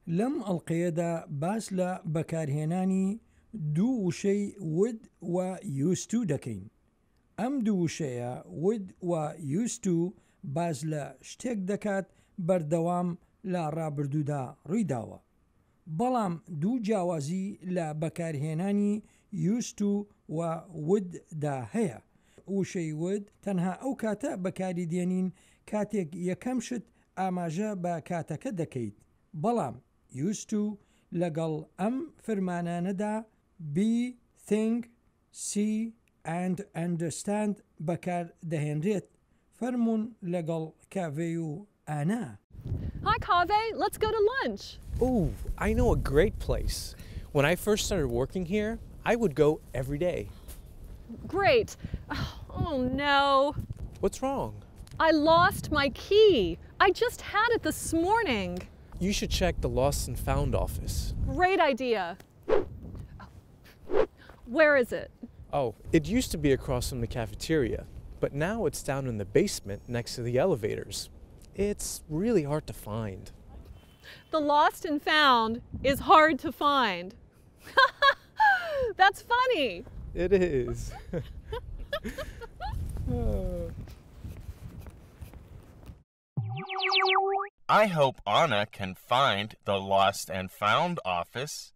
لەم ئەڵقەیەدا باس لە بەکارهێنانی دوو وشەی would و used to دەکەین. ئەم دوو وشەیە would و used to باز لە شتێک دەکات بەردەوام لە ڕابردوودا ڕوویداوە. بەڵام دوو جیاوازی لە بەکارهێنانی used to و would دا هەیە. وشەی would تەنها ئەو کاتە بەکاری دێنین کاتێک یەکەم شت ئاماژە بە کاتەکە دەکەیت. بەڵام used to لەگەڵ ئەم فەرمانانەدا be, think, see and understand بەکار دەهێنرێت. فەرمونون لەگەڵ کاڤێ و ئانا. Hi, Kaveh. Let's go to lunch. Oh, I know a great place. When I first started working here, I would go every day. Great. Oh, no. What's wrong? I lost my key. I just had it this morning. You should check the Lost and Found office. Great idea. Where is it? Oh, it used to be across from the cafeteria, but now it's down in the basement next to the elevators. It's really hard to find. The lost and found is hard to find. That's funny. It is. I hope Anna can find the Lost and Found office.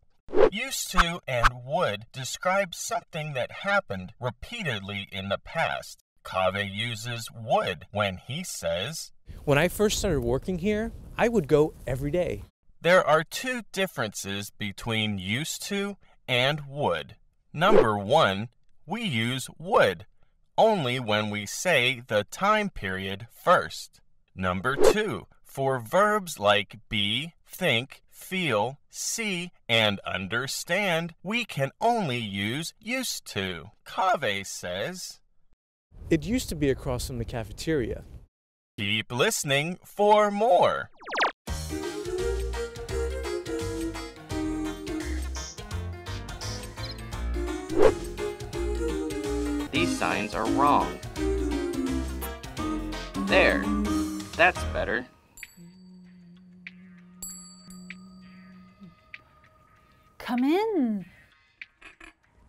Used to and would describe something that happened repeatedly in the past. Kaveh uses would when he says, When I first started working here, I would go every day. There are two differences between used to and would. Number one, we use would only when we say the time period first. Number two, for verbs like be, think, feel, see, and understand, we can only use used to. Kaveh says, It used to be across from the cafeteria. Keep listening for more. These signs are wrong. There, that's better. Come in.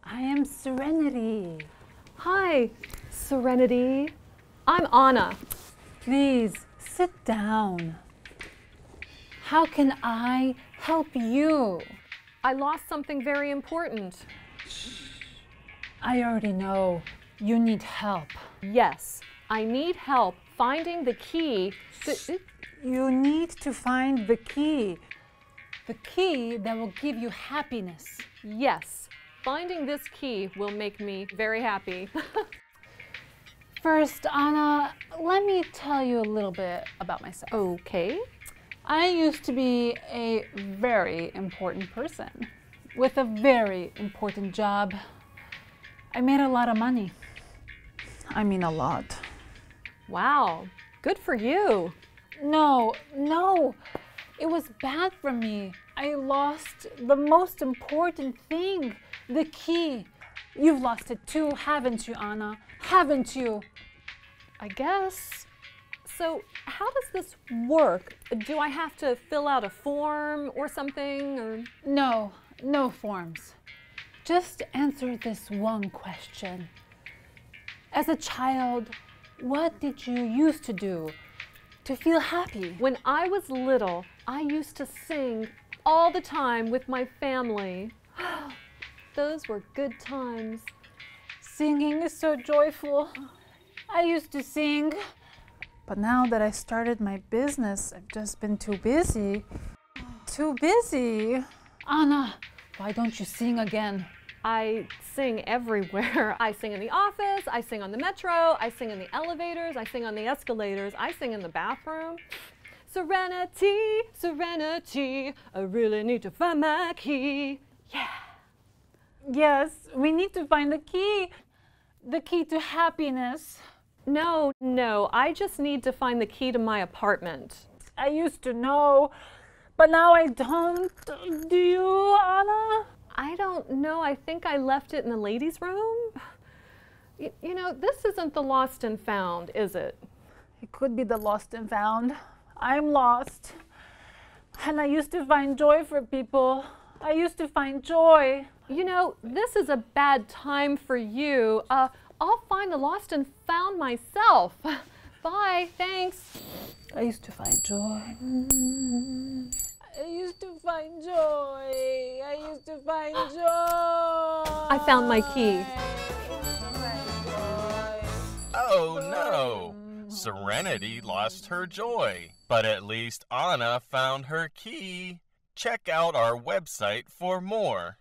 I am Serenity. Hi, Serenity. I'm Anna. Please sit down. How can I help you? I lost something very important. I already know. You need help. Yes, I need help finding the key. You need to find the key. The key that will give you happiness. Yes, finding this key will make me very happy. First, Anna, let me tell you a little bit about myself. Okay. I used to be a very important person with a very important job. I made a lot of money. I mean, a lot. Wow, good for you. No, it was bad for me. I lost the most important thing, the key. You've lost it too, haven't you, Anna? Haven't you? I guess. So how does this work? Do I have to fill out a form or something? Or? No forms. Just answer this one question. As a child, what did you used to do to feel happy? When I was little, I used to sing all the time with my family. Those were good times. Singing is so joyful. I used to sing, but now that I started my business, I've just been too busy. Too busy. Anna, why don't you sing again? I sing everywhere. I sing in the office, I sing on the metro, I sing in the elevators, I sing on the escalators, I sing in the bathroom. Serenity, serenity, I really need to find my key. Yeah. Yes, we need to find the key to happiness. No, I just need to find the key to my apartment. I used to know, but now I don't. Do you, Anna? I don't know. I think I left it in the ladies' room. You know, this isn't the lost and found, is it? It could be the lost and found. I'm lost. And I used to find joy for people. I used to find joy. You know, this is a bad time for you. I'll find the lost and found myself. Bye, thanks. I used to find joy. I used to find joy. I used to find joy. I found my key. Oh no! Serenity lost her joy, but at least Anna found her key. Check out our website for more.